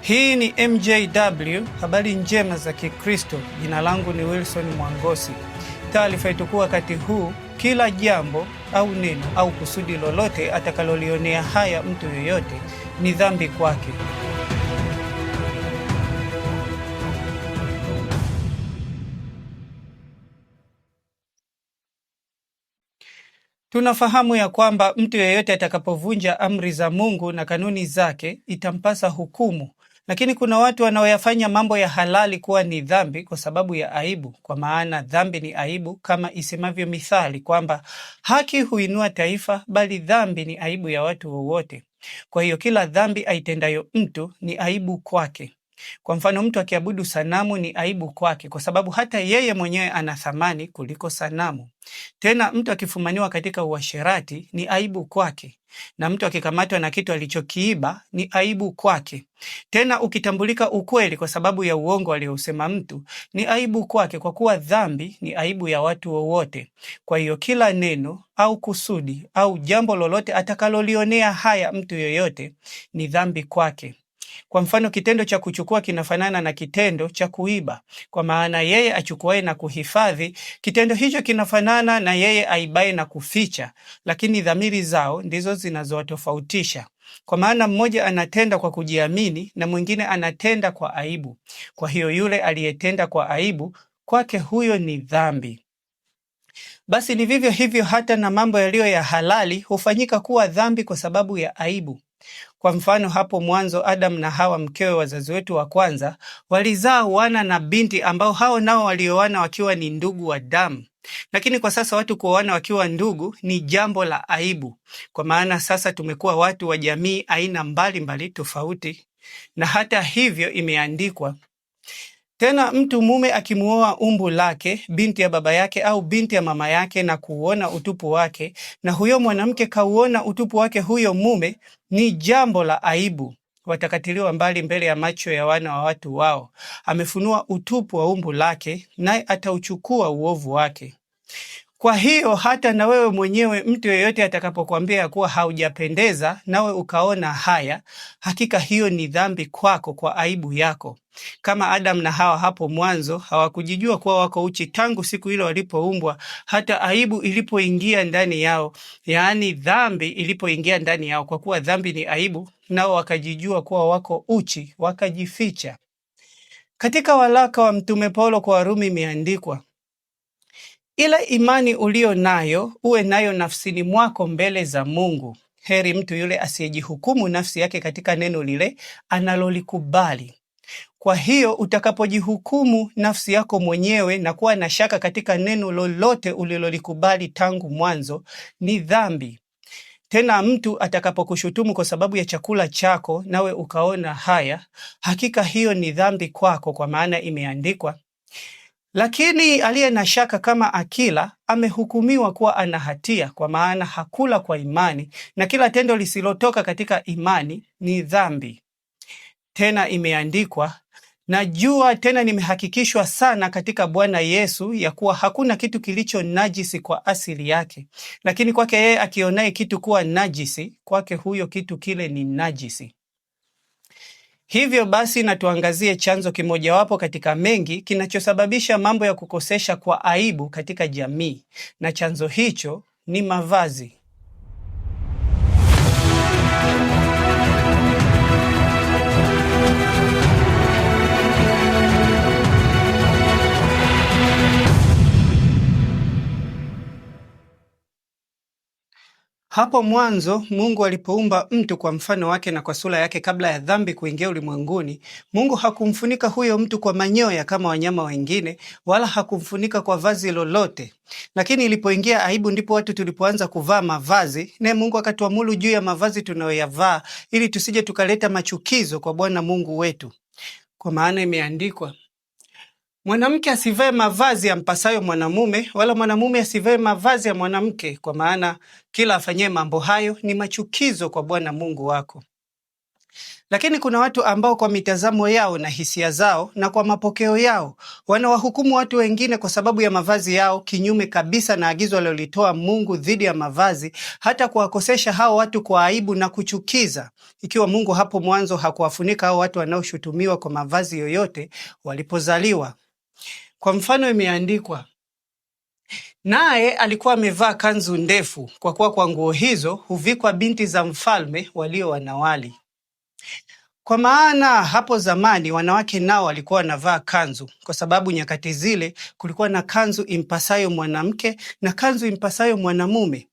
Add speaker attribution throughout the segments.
Speaker 1: Hii ni MJW, habari njema za Kikristo. Jina langu ni Wilson Mwangosi. Taarifa itakuwa wakati huu, kila jambo au neno au kusudi lolote atakalolionea haya mtu yoyote ni dhambi kwake. Tunafahamu ya kwamba mtu yeyote atakapovunja amri za Mungu na kanuni zake itampasa hukumu. Lakini kuna watu wanaoyafanya mambo ya halali kuwa ni dhambi kwa sababu ya aibu, kwa maana dhambi ni aibu, kama isemavyo Mithali kwamba haki huinua taifa, bali dhambi ni aibu ya watu wowote. Kwa hiyo kila dhambi aitendayo mtu ni aibu kwake. Kwa mfano, mtu akiabudu sanamu ni aibu kwake, kwa sababu hata yeye mwenyewe ana thamani kuliko sanamu. Tena mtu akifumaniwa katika uasherati ni aibu kwake, na mtu akikamatwa na kitu alichokiiba ni aibu kwake. Tena ukitambulika ukweli kwa sababu ya uongo aliyousema mtu ni aibu kwake, kwa kuwa dhambi ni aibu ya watu wowote. Kwa hiyo kila neno au kusudi au jambo lolote atakalolionea haya mtu yoyote ni dhambi kwake. Kwa mfano, kitendo cha kuchukua kinafanana na kitendo cha kuiba, kwa maana yeye achukuaye na kuhifadhi, kitendo hicho kinafanana na yeye aibaye na kuficha, lakini dhamiri zao ndizo zinazowatofautisha. Kwa maana mmoja anatenda kwa kujiamini na mwingine anatenda kwa aibu. Kwa hiyo yule aliyetenda kwa aibu, kwake huyo ni dhambi. Basi ni vivyo hivyo hata na mambo yaliyo ya halali hufanyika kuwa dhambi kwa sababu ya aibu. Kwa mfano, hapo mwanzo Adam na Hawa, mkewe wazazi wetu wa kwanza, walizaa wana na binti ambao hao nao walioana wakiwa ni ndugu wa damu. Lakini kwa sasa watu kuoana wakiwa ndugu ni jambo la aibu, kwa maana sasa tumekuwa watu wa jamii aina mbalimbali tofauti. Na hata hivyo imeandikwa, tena mtu mume akimuoa umbu lake, binti ya baba yake au binti ya mama yake, na kuuona utupu wake, na huyo mwanamke kauona utupu wake huyo mume, ni jambo la aibu, watakatiliwa mbali mbele ya macho ya wana wa watu wao. Amefunua utupu wa umbu lake, naye atauchukua uovu wake. Kwa hiyo hata na wewe mwenyewe, mtu yeyote atakapokuambia kuwa haujapendeza nawe ukaona haya, hakika hiyo ni dhambi kwako kwa aibu yako. Kama Adam na Hawa hapo mwanzo hawakujijua kuwa wako uchi tangu siku ile walipoumbwa, hata aibu ilipoingia ndani yao, yaani dhambi ilipoingia ndani yao, kwa kuwa dhambi ni aibu, nao wakajijua kuwa wako uchi, wakajificha. Katika waraka wa Mtume Paulo kwa Warumi imeandikwa, ila imani ulio nayo uwe nayo nafsini mwako mbele za Mungu. Heri mtu yule asiyejihukumu nafsi yake katika neno lile analolikubali. Kwa hiyo utakapojihukumu nafsi yako mwenyewe na kuwa na shaka katika neno lolote ulilolikubali tangu mwanzo, ni dhambi. Tena mtu atakapokushutumu kwa sababu ya chakula chako nawe ukaona haya, hakika hiyo ni dhambi kwako, kwa maana imeandikwa, lakini aliye na shaka kama akila amehukumiwa kuwa ana hatia, kwa maana hakula kwa imani, na kila tendo lisilotoka katika imani ni dhambi. Tena imeandikwa, najua tena nimehakikishwa sana katika Bwana Yesu ya kuwa hakuna kitu kilicho najisi kwa asili yake, lakini kwake yeye akionaye kitu kuwa najisi, kwake huyo kitu kile ni najisi. Hivyo basi na tuangazie chanzo kimojawapo katika mengi kinachosababisha mambo ya kukosesha kwa aibu katika jamii, na chanzo hicho ni mavazi. Hapo mwanzo Mungu alipoumba mtu kwa mfano wake na kwa sura yake, kabla ya dhambi kuingia ulimwenguni, Mungu hakumfunika huyo mtu kwa manyoya kama wanyama wengine, wala hakumfunika kwa vazi lolote. Lakini ilipoingia aibu, ndipo watu tulipoanza kuvaa mavazi, naye Mungu akatuamuru juu ya mavazi tunayoyavaa, ili tusije tukaleta machukizo kwa Bwana Mungu wetu. Kwa maana imeandikwa, mwanamke asivae mavazi yampasayo mwanamume, wala mwanamume asivae mavazi ya mwanamke, kwa maana kila afanyie mambo hayo ni machukizo kwa Bwana Mungu wako. Lakini kuna watu ambao kwa mitazamo yao na hisia zao na kwa mapokeo yao wanawahukumu watu wengine kwa sababu ya mavazi yao, kinyume kabisa na agizo alilolitoa Mungu dhidi ya mavazi, hata kuwakosesha hao watu kwa aibu na kuchukiza, ikiwa Mungu hapo mwanzo hakuwafunika hao watu wanaoshutumiwa kwa mavazi yoyote walipozaliwa. Kwa mfano, imeandikwa, naye alikuwa amevaa kanzu ndefu, kwa kuwa kwa nguo hizo huvikwa binti za mfalme walio wanawali. Kwa maana hapo zamani wanawake nao walikuwa wanavaa kanzu, kwa sababu nyakati zile kulikuwa na kanzu impasayo mwanamke na kanzu impasayo mwanamume.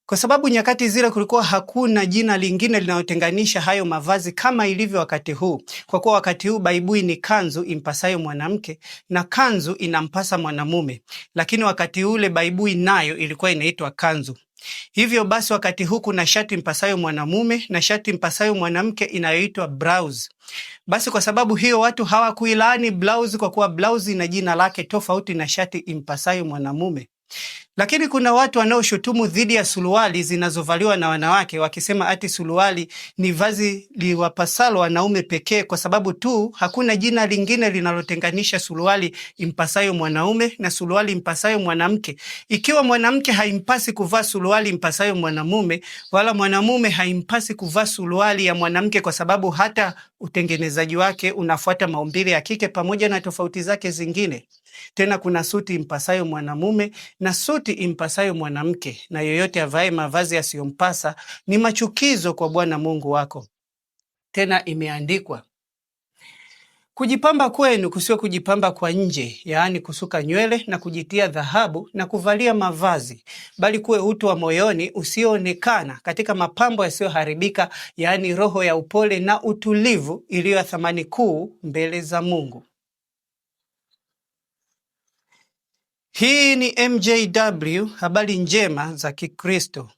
Speaker 1: Kwa sababu nyakati zile kulikuwa hakuna jina lingine linalotenganisha hayo mavazi kama ilivyo wakati huu. Kwa kuwa wakati huu baibui ni kanzu impasayo mwanamke na kanzu inampasa mwanamume, lakini wakati ule baibui nayo ilikuwa inaitwa kanzu. Hivyo basi wakati huu kuna shati mpasayo mwanamume na shati mpasayo mwanamke inayoitwa blouse. Basi kwa sababu hiyo watu hawakuilaani blouse, kwa kuwa blouse ina jina lake tofauti na shati impasayo mwanamume. Lakini kuna watu wanaoshutumu dhidi ya suruali zinazovaliwa na wanawake, wakisema ati suruali ni vazi liwapasalo wanaume pekee, kwa sababu tu hakuna jina lingine linalotenganisha suruali impasayo mwanaume na suruali impasayo mwanamke. Ikiwa mwanamke haimpasi kuvaa suruali impasayo mwanamume, wala mwanamume haimpasi kuvaa suruali ya mwanamke, kwa sababu hata utengenezaji wake unafuata maumbile ya kike pamoja na tofauti zake zingine. Tena kuna suti impasayo mwanamume na suti impasayo mwanamke, na yoyote avae mavazi yasiyompasa ni machukizo kwa Bwana Mungu wako. Tena imeandikwa, kujipamba kwenu kusiwe kujipamba kwa nje, yaani kusuka nywele na kujitia dhahabu na kuvalia mavazi, bali kuwe utu wa moyoni usioonekana katika mapambo yasiyoharibika, yaani roho ya upole na utulivu iliyo ya thamani kuu mbele za Mungu. Hii ni MJW, habari njema za Kikristo.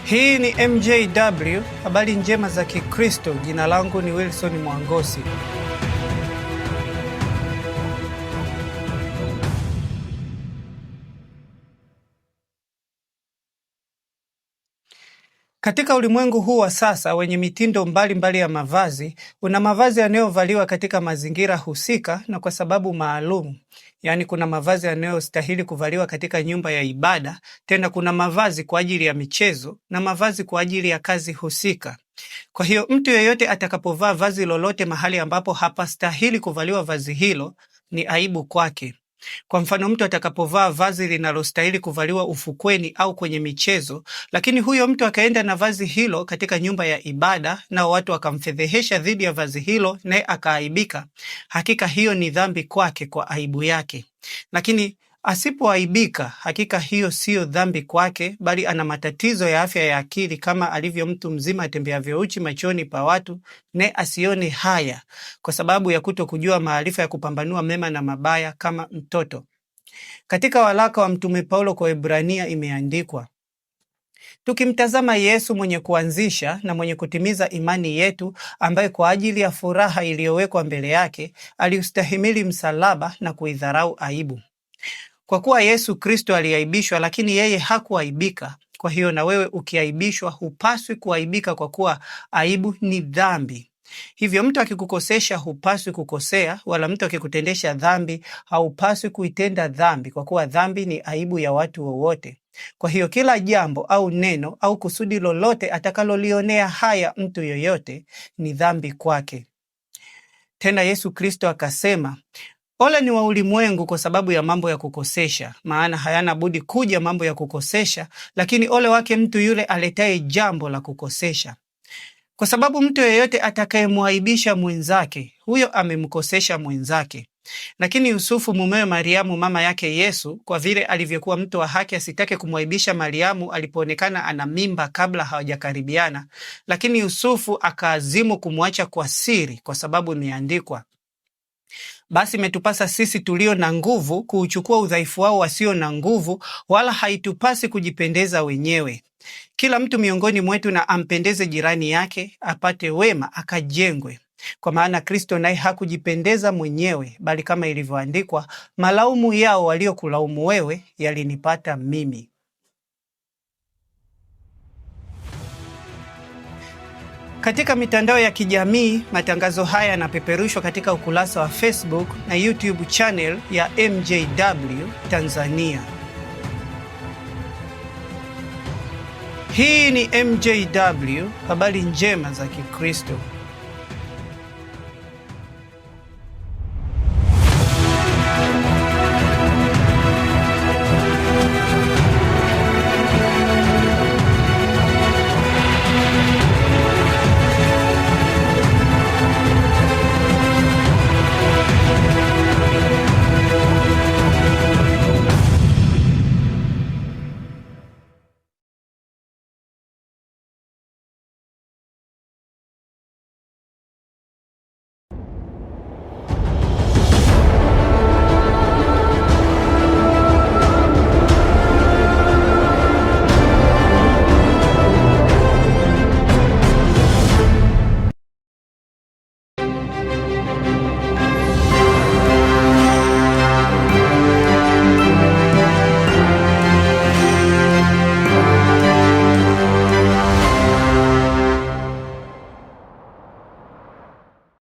Speaker 1: Hii ni MJW, habari njema za Kikristo. Jina langu ni Wilson Mwangosi. Katika ulimwengu huu wa sasa wenye mitindo mbalimbali ya mavazi, una mavazi yanayovaliwa katika mazingira husika na kwa sababu maalum. Yaani kuna mavazi yanayostahili kuvaliwa katika nyumba ya ibada, tena kuna mavazi kwa ajili ya michezo na mavazi kwa ajili ya kazi husika. Kwa hiyo mtu yeyote atakapovaa vazi lolote mahali ambapo hapastahili kuvaliwa vazi hilo, ni aibu kwake. Kwa mfano, mtu atakapovaa vazi linalostahili kuvaliwa ufukweni au kwenye michezo, lakini huyo mtu akaenda na vazi hilo katika nyumba ya ibada, nao watu wakamfedhehesha dhidi ya vazi hilo, naye akaaibika, hakika hiyo ni dhambi kwake kwa aibu yake. Lakini asipoaibika, hakika hiyo siyo dhambi kwake, bali ana matatizo ya afya ya akili, kama alivyo mtu mzima atembeavyo uchi machoni pa watu, naye asione haya, kwa sababu ya kutokujua maarifa ya kupambanua mema na mabaya kama mtoto. Katika waraka wa Mtume Paulo kwa Waebrania imeandikwa, tukimtazama Yesu mwenye kuanzisha na mwenye kutimiza imani yetu, ambaye kwa ajili ya furaha iliyowekwa mbele yake aliustahimili msalaba na kuidharau aibu. Kwa kuwa Yesu Kristo aliaibishwa, lakini yeye hakuaibika. Kwa hiyo na wewe ukiaibishwa hupaswi kuaibika, kwa kuwa aibu ni dhambi. Hivyo mtu akikukosesha hupaswi kukosea, wala mtu akikutendesha dhambi haupaswi kuitenda dhambi, kwa kuwa dhambi ni aibu ya watu wowote. Kwa hiyo kila jambo au neno au kusudi lolote atakalolionea haya mtu yoyote ni dhambi kwake. Tena Yesu Kristo akasema, ole ni wa ulimwengu kwa sababu ya mambo ya kukosesha, maana hayana budi kuja mambo ya kukosesha, lakini ole wake mtu yule aletaye jambo la kukosesha. Kwa sababu mtu yeyote atakayemwaibisha mwenzake, huyo amemkosesha mwenzake. Lakini Yusufu mumewe Mariamu mama yake Yesu, kwa vile alivyokuwa mtu wa haki, asitake kumwaibisha Mariamu alipoonekana ana mimba kabla hawajakaribiana, lakini Yusufu akaazimu kumwacha kwa siri, kwa sababu imeandikwa, basi imetupasa sisi tulio na nguvu kuuchukua udhaifu wao wasio na nguvu, wala haitupasi kujipendeza wenyewe. Kila mtu miongoni mwetu na ampendeze jirani yake, apate wema, akajengwe. Kwa maana Kristo naye hakujipendeza mwenyewe, bali kama ilivyoandikwa, malaumu yao waliokulaumu wewe yalinipata mimi. Katika mitandao ya kijamii, matangazo haya yanapeperushwa katika ukurasa wa Facebook na YouTube channel ya MJW Tanzania. Hii ni MJW, habari njema za Kikristo.